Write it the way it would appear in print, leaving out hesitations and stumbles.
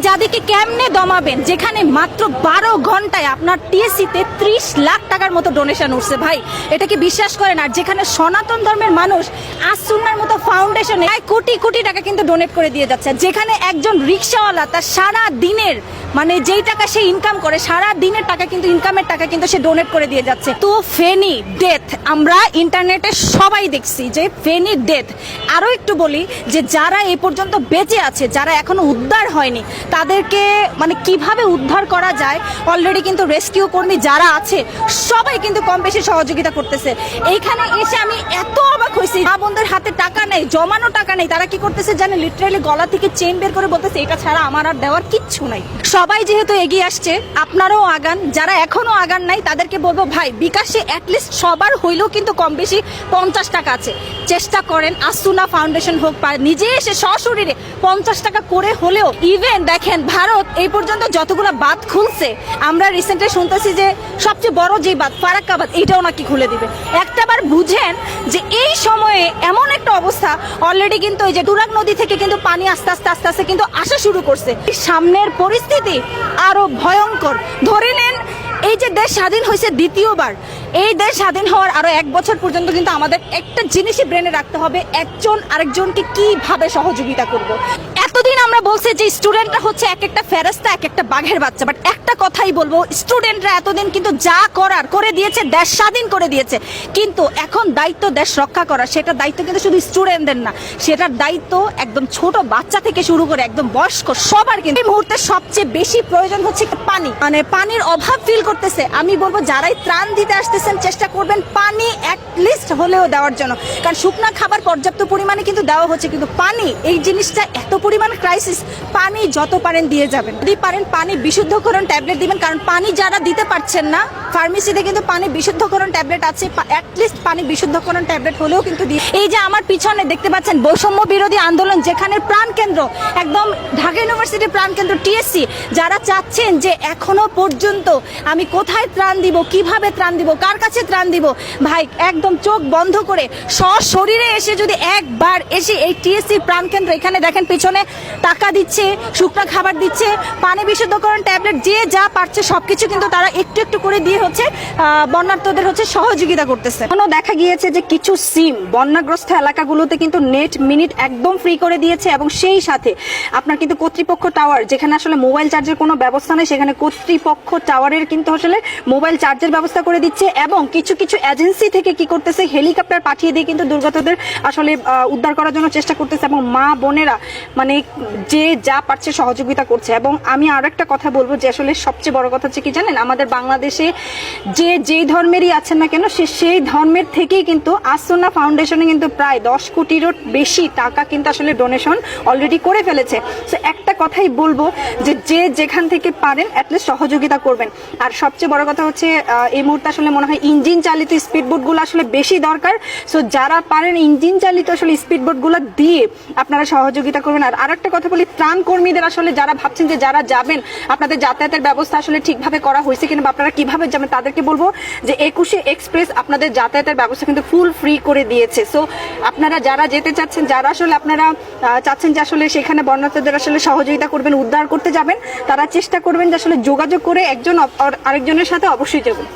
যাদেরকে কেমনে দমাবেন, যেখানে মাত্র 12 ঘন্টায় আপনার টিএসসিতে 30 লাখ টাকার মতো ডোনেশন উঠছে ভাই, এটা কি বিশ্বাস করেন? আর যেখানে সনাতন ধর্মের মানুষ আসুন্নার মতো ফাউন্ডেশনে কোটি কোটি টাকা কিন্তু ডোনেট করে দিয়ে যাচ্ছে, যেখানে একজন রিক্সাওয়ালা তার সারা দিনের মানে যেই টাকা সে ইনকাম করে সারা দিনের টাকা কিন্তু ইনকামের টাকা কিন্তু সে ডোনেট করে দিয়ে যাচ্ছে। তো ফেনী ডেথ আমরা ইন্টারনেটে সবাই দেখছি যে ফেনী ডেথ। আরও একটু বলি যে যারা এই পর্যন্ত বেঁচে আছে, যারা এখনো উদ্ধার হয়নি, তাদেরকে মানে কিভাবে উদ্ধার করা যায়, অলরেডি কিন্তু রেস্কিউ কর্মী যারা আছে সবাই কিন্তু কম বেশি সহযোগিতা করতেছে। এইখানে এসে আমি এত অবাক হয়েছি, মা বোনদের হাতে টাকা নেই, জমানো টাকা নেই, তারা কি করতেছে জানে, লিটারালি গলা থেকে চেইন বের করে বলতেছে এটা ছাড়া আমার আর দেওয়ার কিচ্ছু নাই। সবাই যেহেতু এগিয়ে আসছে, আপনারাও আগান, যারা এখনো আগান নাই তাদেরকে বলবো ভাই বিকাশে অ্যাটলিস্ট সবার হইলেও কিন্তু কম বেশি 50 টাকা আছে, চেষ্টা করেন। আসুনা ফাউন্ডেশন হোক বা নিজে এসে সশরীরে 50 টাকা করে হলেও, ইভেন দেখেন ভারত এই পর্যন্ত যতগুলো বাঁধ খুলছে, আমরা রিসেন্টলি শুনতেছি যে সবচেয়ে বড় যে বাঁধ ফারাক্কা বাঁধ এইটাও নাকি খুলে দিবে। একটাবার বুঝেন যে এই সময়ে এমন একটা অবস্থা, অলরেডি কিন্তু এই যে তুরাগ নদী থেকে কিন্তু পানি আস্তে আস্তে আস্তে আস্তে কিন্তু আসা শুরু করছে। সামনের পরিস্থিতি আরো ভয়ঙ্কর। ধরে নেন এই যে দেশ স্বাধীন হয়েছে দ্বিতীয়বার, এই দেশ স্বাধীন হওয়ার আরো 1 বছর পর্যন্ত কিন্তু আমাদের একটা জিনিসই ব্রেনে রাখতে হবে, একজন আরেকজনকে কিভাবে সহযোগিতা করব। এতদিন আমরা বলছি যে স্টুডেন্টরা হচ্ছে এক একটা ফেরেশতা, এক একটা বাঘের বাচ্চা, বাট একটা কথাই বলবো, স্টুডেন্টরা এতদিন কিন্তু যা করার করে দিয়েছে, দেশ স্বাধীন করে দিয়েছে, কিন্তু এখন দায়িত্ব দেশ রক্ষা করা, সেটা দায়িত্ব কিন্তু শুধু স্টুডেন্টদের না, সেটার দায়িত্ব একদম ছোট বাচ্চা থেকে শুরু করে একদম বয়স্ক সবার। কিন্তু এই মুহূর্তে সবচেয়ে বেশি প্রয়োজন হচ্ছে পানি, মানে পানির অভাব ফিল করতেছে। আমি বলবো যারাই ত্রাণ দিতে আসতেছেন চেষ্টা করবেন পানি অ্যাটলিস্ট হলেও দেওয়ার জন্য, কারণ শুকনা খাবার পর্যাপ্ত পরিমাণে কিন্তু দেওয়া হচ্ছে, কিন্তু পানি এই জিনিসটা এত পরিমাণ ক্রাইসিস, পানি যত পারেন দিয়ে যাবেন। যদি পারেন পানি বিশুদ্ধকরণ ট্যাবলেট দিবেন, কারণ পানি যারা দিতে পারছেন না, ফার্মেসিতে কিন্তু পানি বিশুদ্ধকরণ ট্যাবলেট আছে, অ্যাটলিস্ট পানি বিশুদ্ধকরণ ট্যাবলেট হলেও কিন্তু দিয়ে। এই যে আমার পিছনে দেখতে পাচ্ছেন বৈষম্য বিরোধী আন্দোলন, যেখানে প্রাণকেন্দ্র একদম ঢাকা ইউনিভার্সিটির প্রাণকেন্দ্র টিএসসি, যারা চাচ্ছেন যে এখনো পর্যন্ত আমি কোথায় ত্রাণ দিব, কিভাবে ত্রাণ দিব, কার কাছে ত্রাণ দিব, ভাই একদম চোখ বন্ধ করে সশরীরে এসে যদি একবার এসে এই টিএসসি প্রাণকেন্দ্র, এখানে দেখেন পিছনে টাকা দিচ্ছে, শুকনো খাবার দিচ্ছে, পানি বিশুদ্ধকরণ ট্যাবলেট, যে যা পারছে সবকিছু কিন্তু তারা একটু একটু করে দিয়ে হচ্ছে বন্যার্তদের হচ্ছে সহযোগিতা করতেছে। এখনো দেখা গিয়েছে যে কিছু সিম বন্যাগ্রস্ত এলাকাগুলোতে কিন্তু নেট মিনিট একদম ফ্রি করে দিয়েছে, এবং সেই সাথে আপনার কিন্তু কর্তৃপক্ষ টাওয়ার, যেখানে আসলে মোবাইল চার্জের কোনো ব্যবস্থা নেই, সেখানে কর্তৃপক্ষ টাওয়ারের কিন্তু আসলে মোবাইল চার্জের ব্যবস্থা করে দিচ্ছে, এবং কিছু কিছু এজেন্সি থেকে কি করতেছে, হেলিকপ্টার পাঠিয়ে দিয়ে কিন্তু দুর্গতদের আসলে উদ্ধার করার জন্য চেষ্টা করতেছে, এবং মা বোনেরা মানে যে যা পারছে সহযোগিতা করছে। এবং আমি আর একটা কথা বলবো যে আসলে সবচেয়ে বড় কথা হচ্ছে কি জানেন, আমাদের বাংলাদেশে যে যেই ধর্মেরই আছেন না কেন, সেই ধর্মের থেকেই কিন্তু আসুনা ফাউন্ডেশনে কিন্তু প্রায় 10 কোটিরও বেশি টাকা কিন্তু আসলে ডোনেশন অলরেডি করে ফেলেছে। তো একটা কথাই বলবো যে যে যেখান থেকে পারেন অ্যাটলিস্ট সহযোগিতা করবেন। আর সবচেয়ে বড় কথা হচ্ছে এই মুহূর্তে আসলে মনে হয় ইঞ্জিন চালিত স্পিডবোটগুলো আসলে বেশি দরকার। সো যারা পারেন ইঞ্জিন চালিত আসলে স্পিডবোটগুলো দিয়ে আপনারা সহযোগিতা করবেন। আর আরেকটা কথা বলি, ত্রাণ কর্মীদের আসলে যারা ভাবছেন যে যারা যাবেন আপনাদের যাতায়াতের ব্যবস্থা আসলে ঠিকভাবে করা হয়েছে কিনা, আপনারা কিভাবে যাবেন, তাদেরকে বলবো যে 21শে এক্সপ্রেস আপনাদের যাতায়াতের ব্যবস্থা কিন্তু ফুল ফ্রি করে দিয়েছে। সো আপনারা যারা যেতে চাচ্ছেন, যারা আসলে আপনারা চাচ্ছেন যে আসলে সেখানে বন্যার্তদের আসলে সহযোগিতা করবেন, উদ্ধার করতে যাবেন, তারা চেষ্টা করবেন যে আসলে যোগাযোগ করে একজন আরেকজনের সাথে অবশ্যই যাবেন।